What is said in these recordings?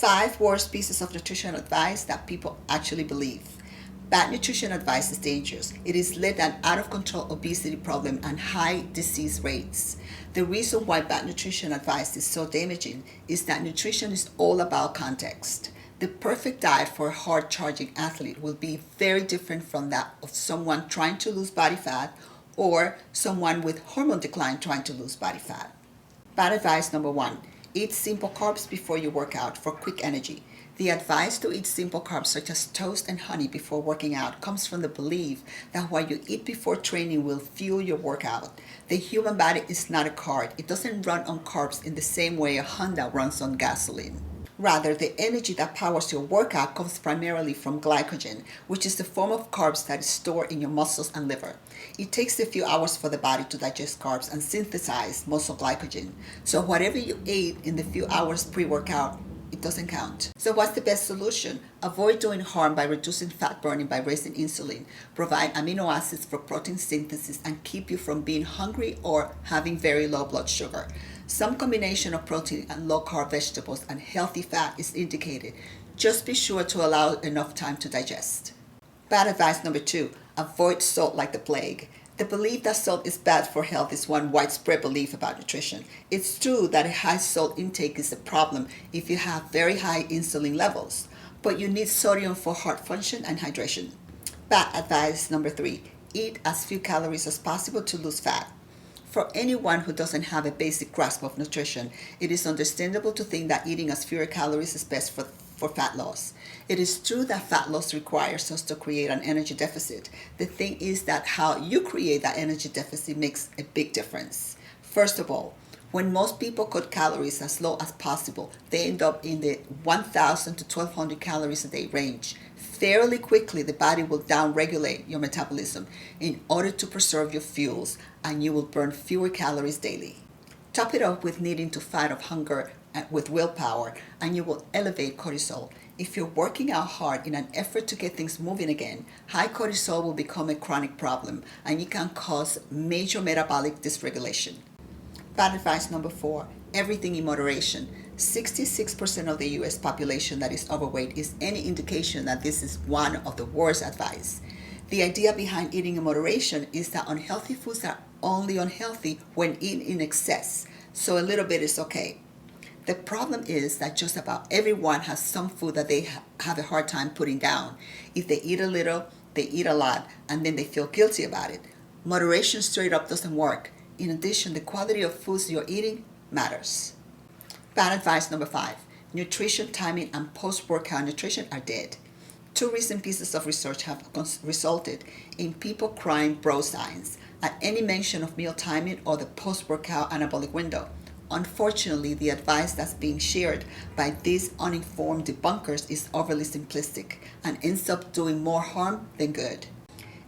5 worst pieces of nutrition advice that people actually believe. Bad nutrition advice is dangerous. It has led an out of control obesity problem and high disease rates. The reason why bad nutrition advice is so damaging is that nutrition is all about context. The perfect diet for a hard charging athlete will be very different from that of someone trying to lose body fat or someone with hormone decline trying to lose body fat. Bad advice number 1. Eat simple carbs before you work out for quick energy. The advice to eat simple carbs such as toast and honey before working out comes from the belief that what you eat before training will fuel your workout. The human body is not a car. It doesn't run on carbs in the same way a Honda runs on gasoline. Rather, the energy that powers your workout comes primarily from glycogen, which is the form of carbs that is stored in your muscles and liver. It takes a few hours for the body to digest carbs and synthesize muscle glycogen. So whatever you ate in the few hours pre-workout, it doesn't count. So what's the best solution? Avoid doing harm by reducing fat burning by raising insulin, provide amino acids for protein synthesis, and keep you from being hungry or having very low blood sugar. Some combination of protein and low-carb vegetables and healthy fat is indicated. Just be sure to allow enough time to digest. Bad advice number 2. Avoid salt like the plague. The belief that salt is bad for health is one widespread belief about nutrition. It's true that a high salt intake is a problem if you have very high insulin levels, but you need sodium for heart function and hydration. Bad advice number 3. Eat as few calories as possible to lose fat. For anyone who doesn't have a basic grasp of nutrition, it is understandable to think that eating as fewer calories is best for fat loss. It is true that fat loss requires us to create an energy deficit. The thing is that how you create that energy deficit makes a big difference. First of all, when most people cut calories as low as possible, they end up in the 1,000 to 1,200 calories a day range. Fairly quickly, the body will downregulate your metabolism in order to preserve your fuels, and you will burn fewer calories daily. Top it up with needing to fight off hunger with willpower, and you will elevate cortisol. If you're working out hard in an effort to get things moving again, high cortisol will become a chronic problem, and it can cause major metabolic dysregulation. Bad advice number 4. Everything in moderation. 66% of the US population that is overweight is any indication that this is one of the worst advice. The idea behind eating in moderation is that unhealthy foods are only unhealthy when eaten in excess, so a little bit is okay. The problem is that just about everyone has some food that they have a hard time putting down. If they eat a little, they eat a lot, and then they feel guilty about it. Moderation straight up doesn't work. In addition, the quality of foods you're eating matters. Bad advice number 5. Nutrition, timing, and post-workout nutrition are dead. 2 recent pieces of research have resulted in people crying bro signs at any mention of meal timing or the post-workout anabolic window. Unfortunately, the advice that's being shared by these uninformed debunkers is overly simplistic and ends up doing more harm than good.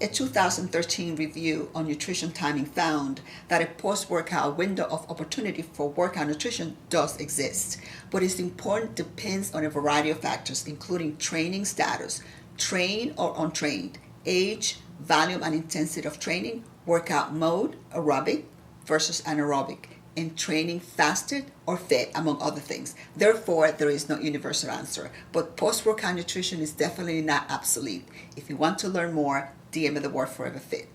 A 2013 review on nutrition timing found that a post-workout window of opportunity for workout nutrition does exist, but its importance depends on a variety of factors, including training status, trained or untrained, age, volume and intensity of training, workout mode, aerobic versus anaerobic, and training fasted or fed, among other things. Therefore, there is no universal answer, but post-workout nutrition is definitely not obsolete. If you want to learn more, DM me the word Forever Fit.